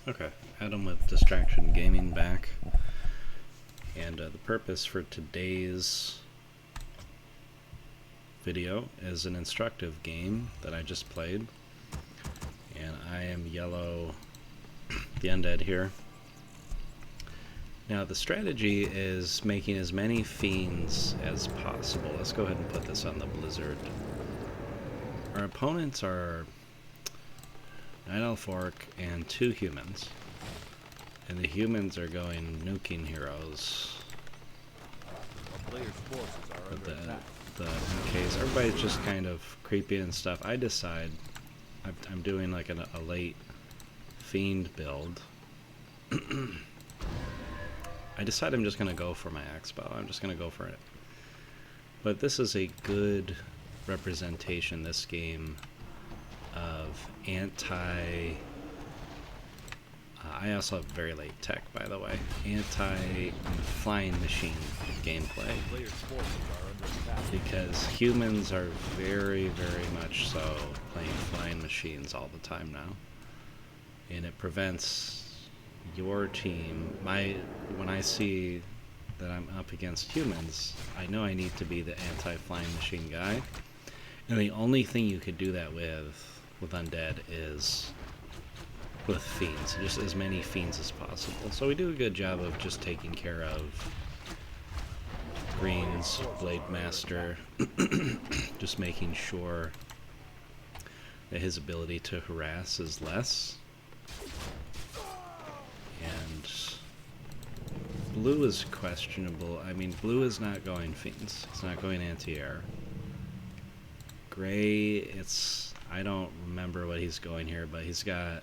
Okay, Adam with Distraction Gaming back. And the purpose for today's video is an instructive game that I just played. And I am yellow, the Undead here. Now the strategy is making as many fiends as possible. Let's go ahead and put this on the Blizzard. Our opponents are Night Elf Orc and 2 humans. And the humans are going nuking heroes. But the MKs, everybody's just kind of creepy and stuff. I decide I'm doing like a late fiend build. I decide I'm just going to go for my Expo. I'm just going to go for it. But this is a good representation, this game, of I also have very late tech, by the way, anti-flying machine gameplay. Because humans are very, very much so playing flying machines all the time now. And it prevents your team, when I see that I'm up against humans, I know I need to be the anti-flying machine guy. And the only thing you could do that with Undead is with fiends, just as many fiends as possible. So we do a good job of just taking care of Green's Blade Master, just making sure that his ability to harass is less. And blue is questionable. I mean, blue is not going fiends. It's not going anti-air. Gray, I don't remember what he's going here, but he's got,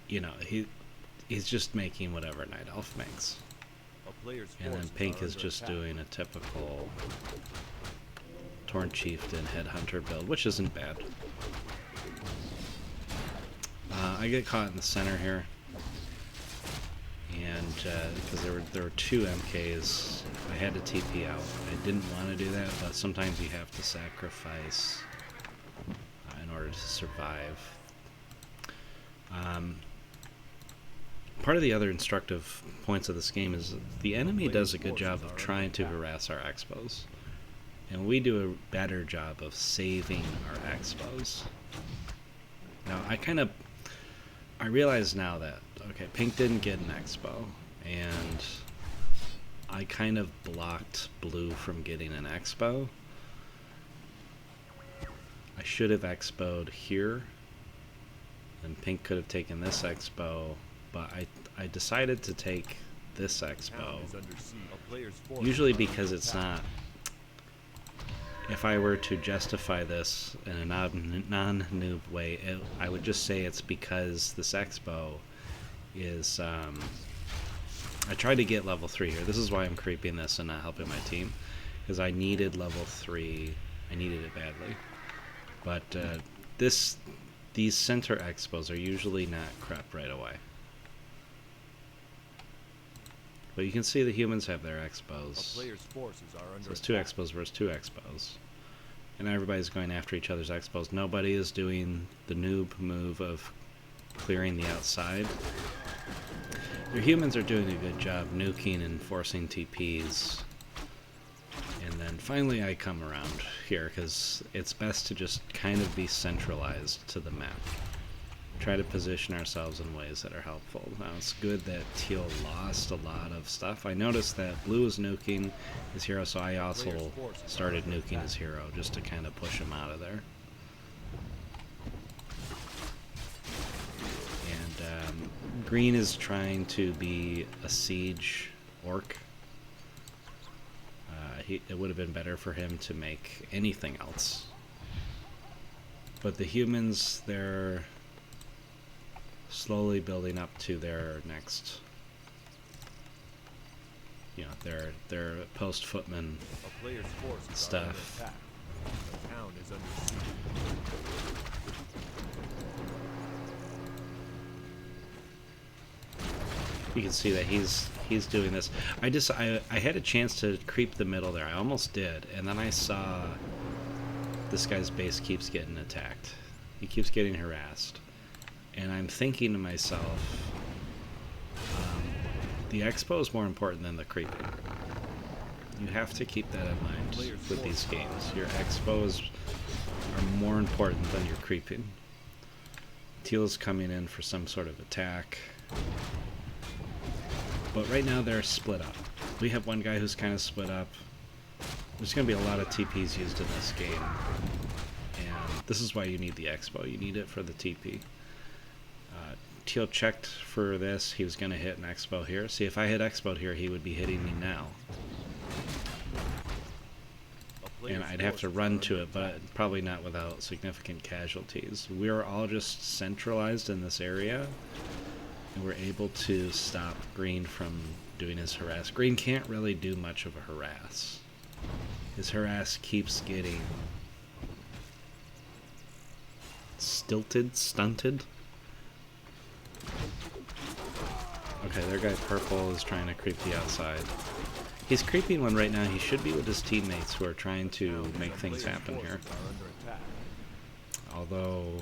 you know, he's just making whatever Night Elf makes. And then pink is just doing a typical Torn Chieftain Headhunter build, which isn't bad. I get caught in the center here, and because there were 2 MKs, I had to TP out. I didn't want to do that, but sometimes you have to sacrifice in order to survive. Part of the other instructive points of this game is the enemy does a good job of trying to harass our Expos, and we do a better job of saving our Expos. Now, I realize now that, okay, pink didn't get an Expo, and I kind of blocked blue from getting an Expo. I should have Expo'd here, and pink could have taken this Expo, but I decided to take this Expo, usually because it's not, if I were to justify this in a non-noob way, I would just say it's because this Expo is, I tried to get level 3 here. This is why I'm creeping this and not helping my team, because I needed level 3. I needed it badly. But these center Expos are usually not crap right away. But you can see the humans have their Expos. So it's 2 Expos versus 2 Expos. And everybody's going after each other's Expos. Nobody is doing the noob move of clearing the outside. Your humans are doing a good job nuking and forcing TPs. And then finally I come around here, because it's best to just kind of be centralized to the map. Try to position ourselves in ways that are helpful. Now, it's good that teal lost a lot of stuff. I noticed that blue is nuking his hero, so I also started nuking his hero just to kind of push him out of there. And green is trying to be a siege orc. It would have been better for him to make anything else. But the humans, they're slowly building up to their next, you know, their post footman stuff. You can see that he's doing this. I had a chance to creep the middle there. I almost did, and then I saw this guy's base keeps getting attacked. He keeps getting harassed. And I'm thinking to myself, the expo is more important than the creeping. You have to keep that in mind with these games. Your expos are more important than your creeping. Teal's coming in for some sort of attack. But right now they're split up. We have one guy who's kind of split up. There's going to be a lot of TPs used in this game. And this is why you need the expo. You need it for the TP. Teal checked for this. He was going to hit an expo here. See, if I hit expo here, he would be hitting me now. And I'd have to run to it, but probably not without significant casualties. We're all just centralized in this area, and we're able to stop Green from doing his harass. Green can't really do much of a harass. His harass keeps getting stunted. Okay, their guy purple is trying to creep the outside. He's creeping one right now. He should be with his teammates who are trying to make things happen here. Although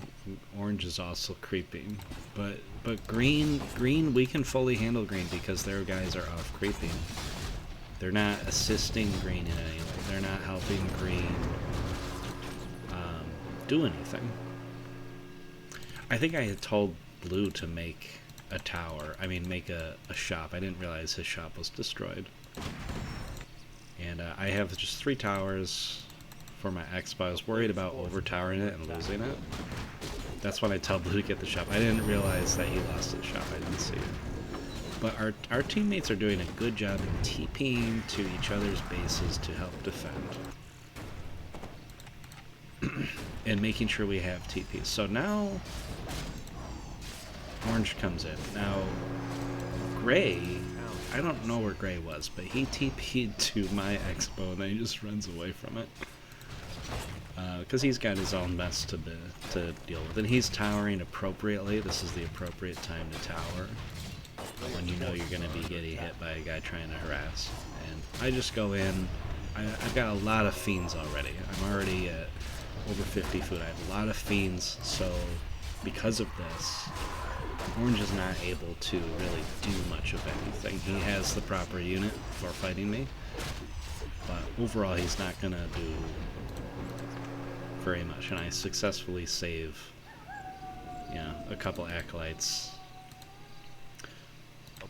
orange is also creeping. But green, we can fully handle green because their guys are off creeping. They're not assisting green in any way. They're not helping green do anything. I think I had told blue to make a tower. I mean, make a shop. I didn't realize his shop was destroyed. And I have just 3 towers for my expo. I was worried about over-towering it and losing it. That's when I tell blue to get the shop. I didn't realize that he lost his shop. I didn't see it. But our teammates are doing a good job in TPing to each other's bases to help defend. And making sure we have TPs. So now orange comes in. Now gray, I don't know where gray was, but he TP'd to my expo and then he just runs away from it. Because he's got his own mess to deal with. And he's towering appropriately. This is the appropriate time to tower when you know you're going to be getting hit by a guy trying to harass. And I just go in. I've got a lot of fiends already. I'm already at over 50 food. I have a lot of fiends, so because of this, orange is not able to really do much of anything. He has the proper unit for fighting me, but overall he's not going to do very much. And I successfully save, a couple acolytes.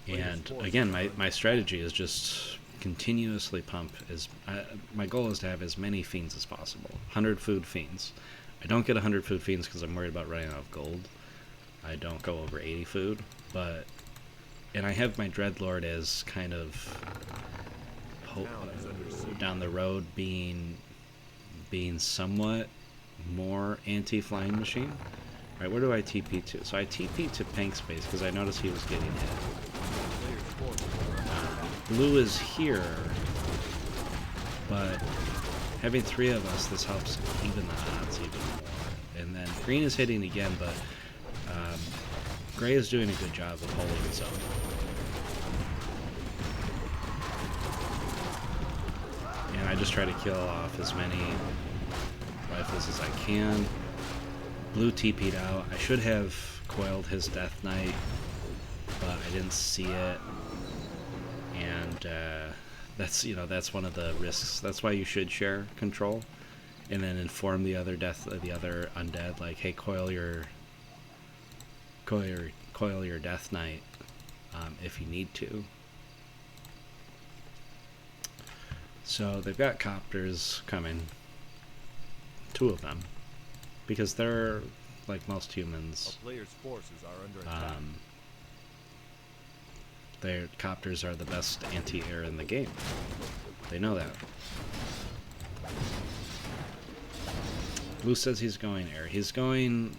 And again, my strategy is just continuously pump. My goal is to have as many fiends as possible. 100 food fiends. I don't get 100 food fiends because I'm worried about running out of gold. I don't go over 80 food, and I have my Dreadlord as kind of down the road being somewhat more anti-flying machine. Alright, where do I TP to? So I TP to Pank's base because I noticed he was getting hit. Blue is here, but having 3 of us, this helps even the odds even more. And then green is hitting again, but gray is doing a good job of holding his own. And I just try to kill off as many rifles as I can. Blue TP'd out. I should have coiled his Death Knight, but I didn't see it. And that's one of the risks. That's why you should share control, and then inform the other undead, like, hey, coil your Death Knight if you need to. So they've got copters coming, 2 of them, because they're like most humans. A player's forces are under attack. Their copters are the best anti-air in the game. They know that. Blue says he's going air. He's going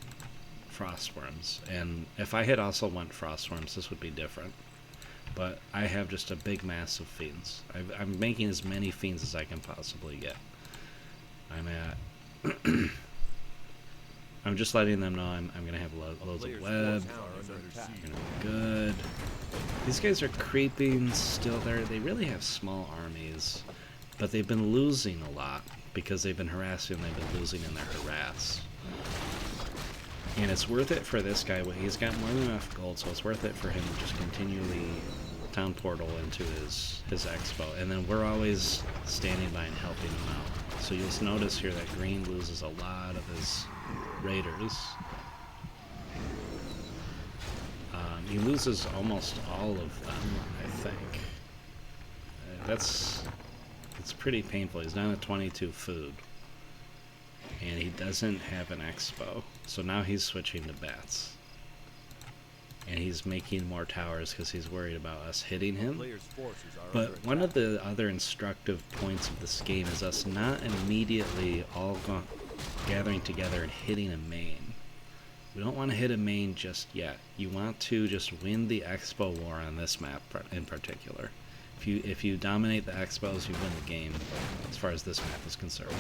frostworms, and if I had also went frostworms, this would be different. But I have just a big mass of fiends. I'm making as many fiends as I can possibly get. I'm at... I'm just letting them know I'm going to have loads of web. Gonna be good. These guys are creeping still there. They really have small armies, but they've been losing a lot because they've been harassing. They've been losing in their harass. And it's worth it for this guy. He's got more than enough gold, so it's worth it for him to just continually town portal into his expo. And then we're always standing by and helping him out. So you'll notice here that green loses a lot of his raiders. He loses almost all of them, I think. It's pretty painful. He's down to 22 food. And he doesn't have an expo. So now he's switching to bats. And he's making more towers because he's worried about us hitting him. But one of the other instructive points of this game is us not immediately all gathering together and hitting a main. We don't want to hit a main just yet. You want to just win the expo war on this map in particular. If you dominate the expos, you win the game as far as this map is concerned.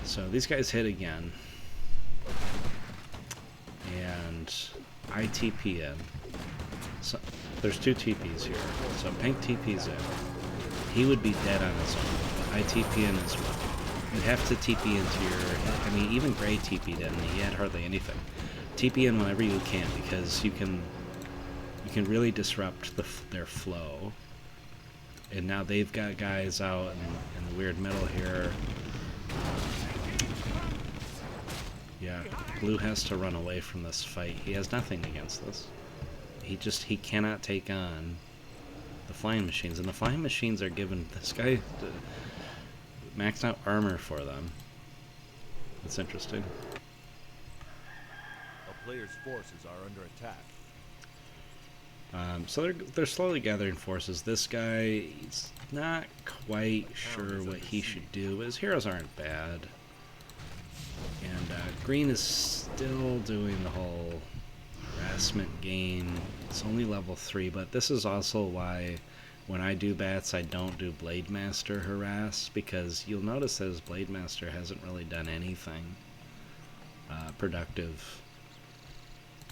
So these guys hit again. And I TP in. So there's two TPs here. So Pink TP's in. He would be dead on his own, but I TP in as well. You'd have to TP into your... I mean, even Gray TP'd in, and he had hardly anything. TP in whenever you can, because you can really disrupt their flow. And now they've got guys out in the weird middle here. Yeah, Blue has to run away from this fight. He has nothing against this. He cannot take on the flying machines, and the flying machines are giving this guy maxed out armor for them. That's interesting. A player's forces are under attack. So they're slowly gathering forces. This guy, he's not quite sure what he should do, but his heroes aren't bad. And Green is still doing the whole harassment game. It's only level 3, but this is also why when I do bats, I don't do Blade Master harass, because you'll notice that his Blade Master hasn't really done anything productive.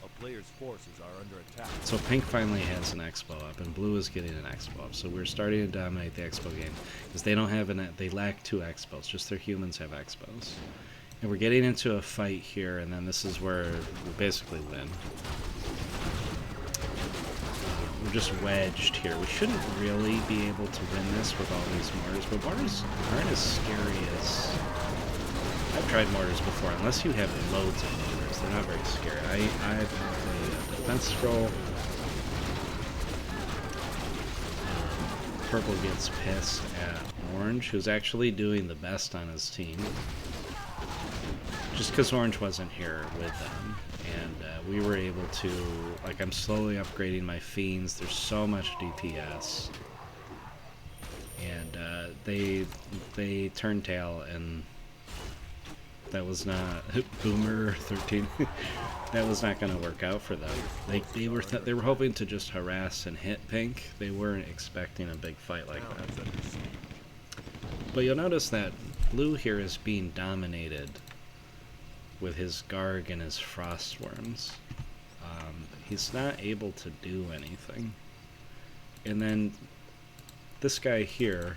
A player's forces are under attack. So Pink finally has an expo up, and Blue is getting an expo up. So we're starting to dominate the expo game, because they don't have they lack 2 expos. Just their humans have expos. And we're getting into a fight here, and then this is where we basically win. We're just wedged here. We shouldn't really be able to win this with all these mortars, but mortars aren't as scary as... I've tried mortars before. Unless you have loads of mortars, they're not very scary. I've played a defense scroll. Purple gets pissed at Orange, who's actually doing the best on his team. Just because Orange wasn't here with them, and we were able to, like, I'm slowly upgrading my fiends. There's so much DPS, and they turned tail, and that was not Boomer 13. That was not going to work out for them. They were hoping to just harass and hit Pink. They weren't expecting a big fight like that. But you'll notice that Blue here is being dominated with his Garg and his Frostworms. He's not able to do anything. And then this guy here,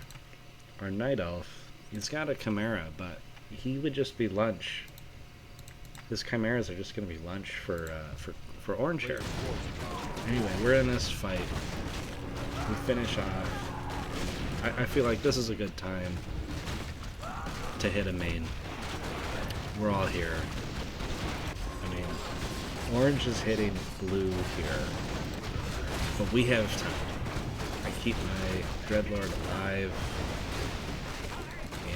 our Night Elf, he's got a Chimera, but he would just be lunch. His Chimeras are just going to be lunch for Orange here. Anyway, we're in this fight. We finish off. I feel like this is a good time to hit a main. We're all here. I mean, Orange is hitting Blue here, but we have time. I keep my Dreadlord alive,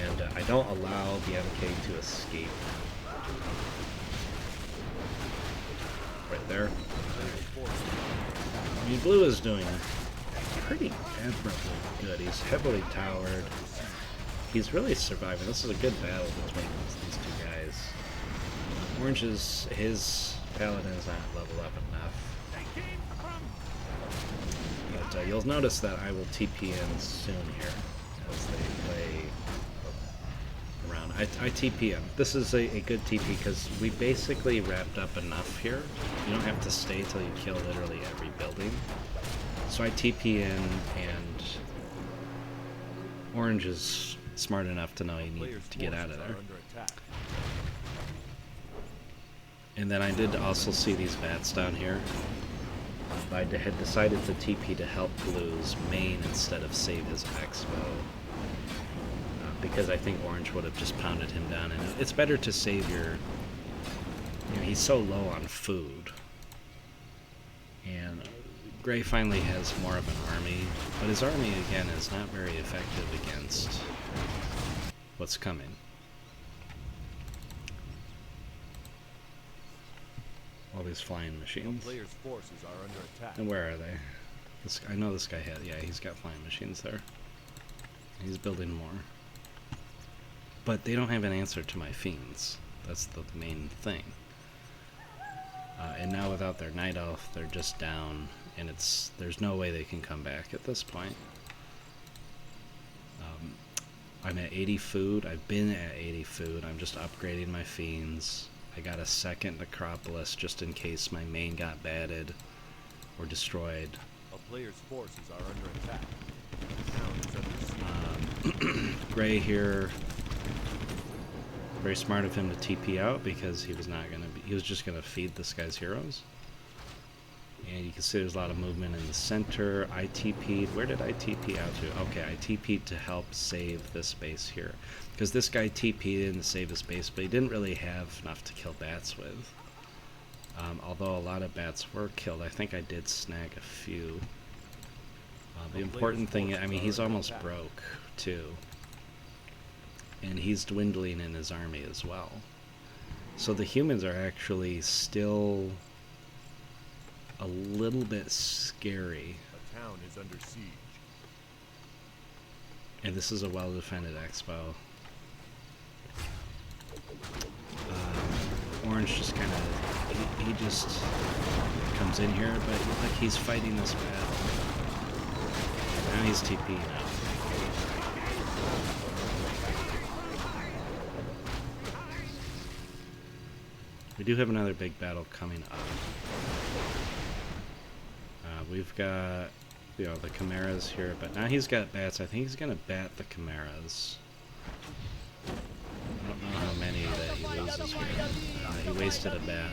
and I don't allow the MK to escape. Right there. I mean, Blue is doing pretty admirably good. He's heavily towered. He's really surviving. This is a good battle between these two guys. Orange's, his Paladin is not leveled up enough. But you'll notice that I will TP in soon here as they play around. I TP in. This is a good TP because we basically wrapped up enough here. You don't have to stay till you kill literally every building. So I TP in, and Orange is smart enough to know he needs to get out of there. And then I did also see these bats down here. I had decided to TP to help Blue's main instead of save his expo. Because I think Orange would have just pounded him down. And it's better to save your... You know, he's so low on food. And Gray finally has more of an army. But his army, again, is not very effective against what's coming. All these flying machines. The player's forces are under attack. And where are they? I know this guy had... Yeah, he's got flying machines there. He's building more. But they don't have an answer to my fiends. That's the main thing. And now without their night elf, they're just down, and there's no way they can come back at this point. I'm at 80 food. I've been at 80 food. I'm just upgrading my fiends. I got a second necropolis just in case my main got batted or destroyed. A player's forces are under attack. The town is under siege. Gray here. Very smart of him to TP out because he was not going to be... He was just going to feed this guy's heroes. And you can see there's a lot of movement in the center. I TP'd. Where did I TP out to? Okay, I TP'd to help save this base here. Because this guy TP'd in to save his base, but he didn't really have enough to kill bats with. Although a lot of bats were killed. I think I did snag a few. The important thing... I mean, he's almost broke, too. And he's dwindling in his army as well. So the humans are actually still a little bit scary. The town is under siege. And this is a well-defended expo. Orange just kind of... He just comes in here, but like he's fighting this battle. Now he's TPing out. We do have another big battle coming up. We've got, you know, the chimeras here, but now he's got bats. I think he's gonna bat the chimeras. I don't know how many that he loses here. He wasted a bat.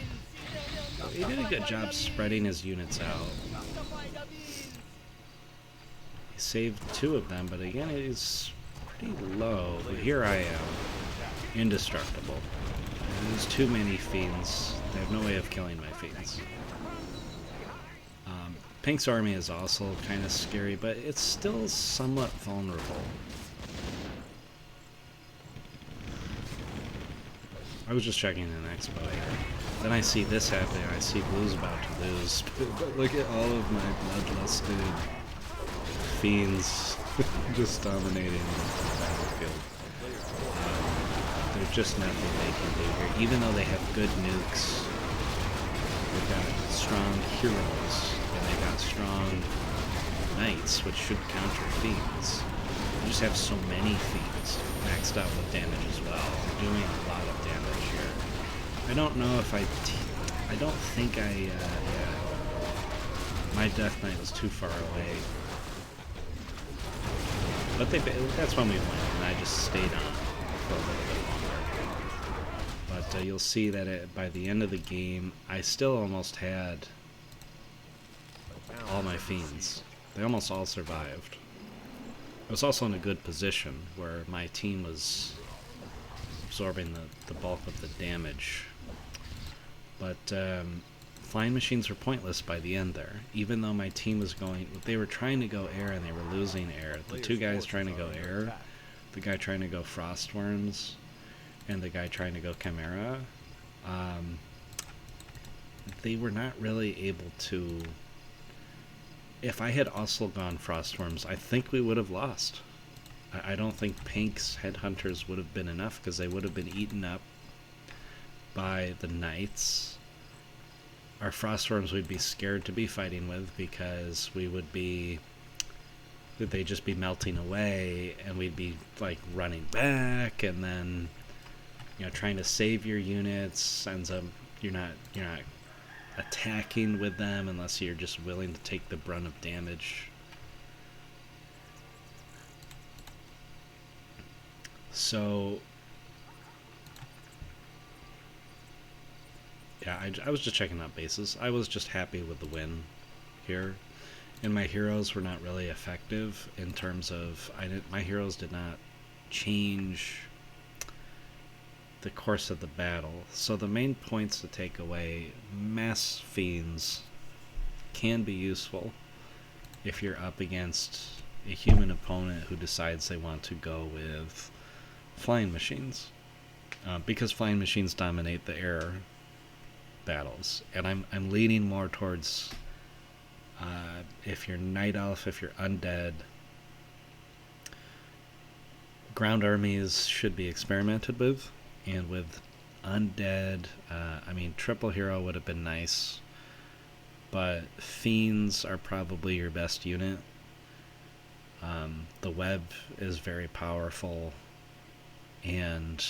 He did a good job spreading his units out. He saved 2 of them, but again, he's pretty low. But here I am, indestructible. There's too many fiends. They have no way of killing my fiends. Pink's army is also kind of scary, but it's still somewhat vulnerable. I was just checking an expo here. Then I see this happening. I see Blue's about to lose. But look at all of my bloodlusted fiends just dominating the battlefield. There's just nothing they can do here. Even though they have good nukes, they've got strong heroes, and they've got strong knights, which should counter fiends. They just have so many fiends, maxed out with damage as well. They're doing a lot of damage here. I don't know if I don't think yeah. My Death Knight was too far away. But that's when we went, and I just stayed on for a little bit longer. But you'll see that by the end of the game, I still almost had all my fiends. They almost all survived. I was also in a good position where my team was absorbing the bulk of the damage. But flying machines were pointless by the end there. Even though my team was going... They were trying to go air and they were losing air. The 2 guys trying to go air, the guy trying to go frostworms, and the guy trying to go chimera, they were not really able to... If I had also gone frostworms, I think we would have lost. I don't think Pink's headhunters would have been enough because they would have been eaten up by the knights. Our frostworms we'd be scared to be fighting with because we would be... They'd just be melting away and we'd be like running back, and then, you know, trying to save your units ends up you're not attacking with them unless you're just willing to take the brunt of damage. So yeah, I was just checking out bases. I was just happy with the win here. And my heroes were not really effective in terms of... my heroes did not change the course of the battle. So the main points to take away: mass fiends can be useful if you're up against a human opponent who decides they want to go with flying machines. Because flying machines dominate the air battles. And I'm leaning more towards... if you're Night Elf, if you're Undead, ground armies should be experimented with. And with Undead, I mean, triple hero would have been nice, but fiends are probably your best unit. The web is very powerful, and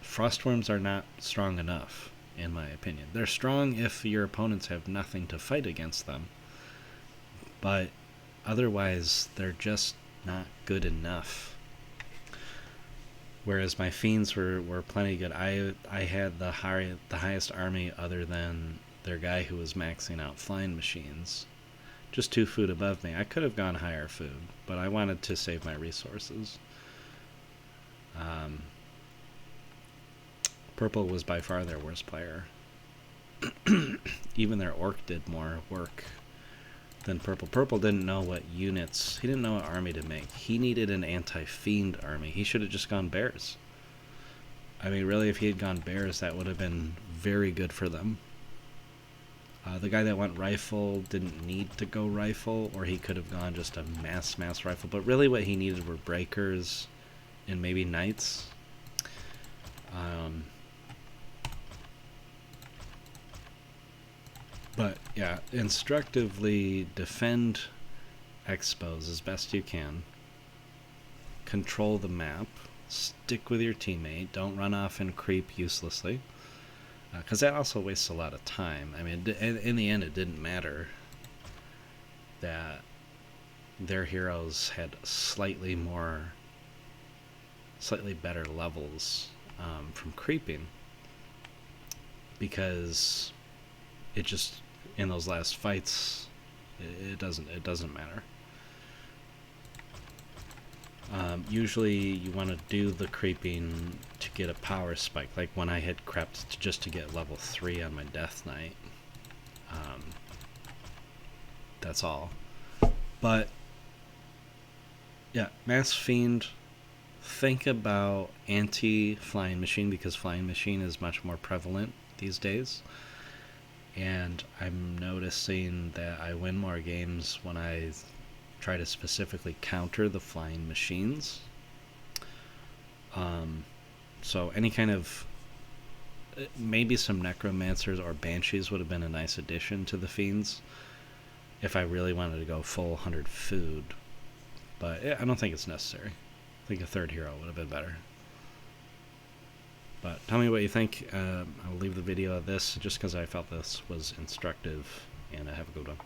frostworms are not strong enough, in my opinion. They're strong if your opponents have nothing to fight against them, but otherwise they're just not good enough. Whereas my fiends were plenty good. I had the highest army other than their guy who was maxing out flying machines. Just 2 food above me. I could have gone higher food, but I wanted to save my resources. Purple was by far their worst player. Even their orc did more work than purple. Purple didn't know what units... He didn't know what army to make. He needed an anti-fiend army. He should have just gone bears. I mean, really, if he had gone bears, that would have been very good for them. The guy that went rifle didn't need to go rifle, or he could have gone just a mass rifle. But really what he needed were breakers and maybe knights. But yeah, instructively defend expos as best you can. Control the map. Stick with your teammate. Don't run off and creep uselessly. Because that also wastes a lot of time. I mean, in the end, it didn't matter that their heroes had slightly better levels from creeping. Because it just... in those last fights, it doesn't matter. Usually you want to do the creeping to get a power spike, like when I had crept just to get level 3 on my Death Knight. That's all. But yeah, Mass Fiend, think about anti-flying machine, because flying machine is much more prevalent these days. And I'm noticing that I win more games when I try to specifically counter the flying machines. So any kind of... maybe some necromancers or banshees would have been a nice addition to the fiends if I really wanted to go full 100 food. But I don't think it's necessary. I think a third hero would have been better. But tell me what you think. I'll leave the video of this just because I felt this was instructive, and have a good one.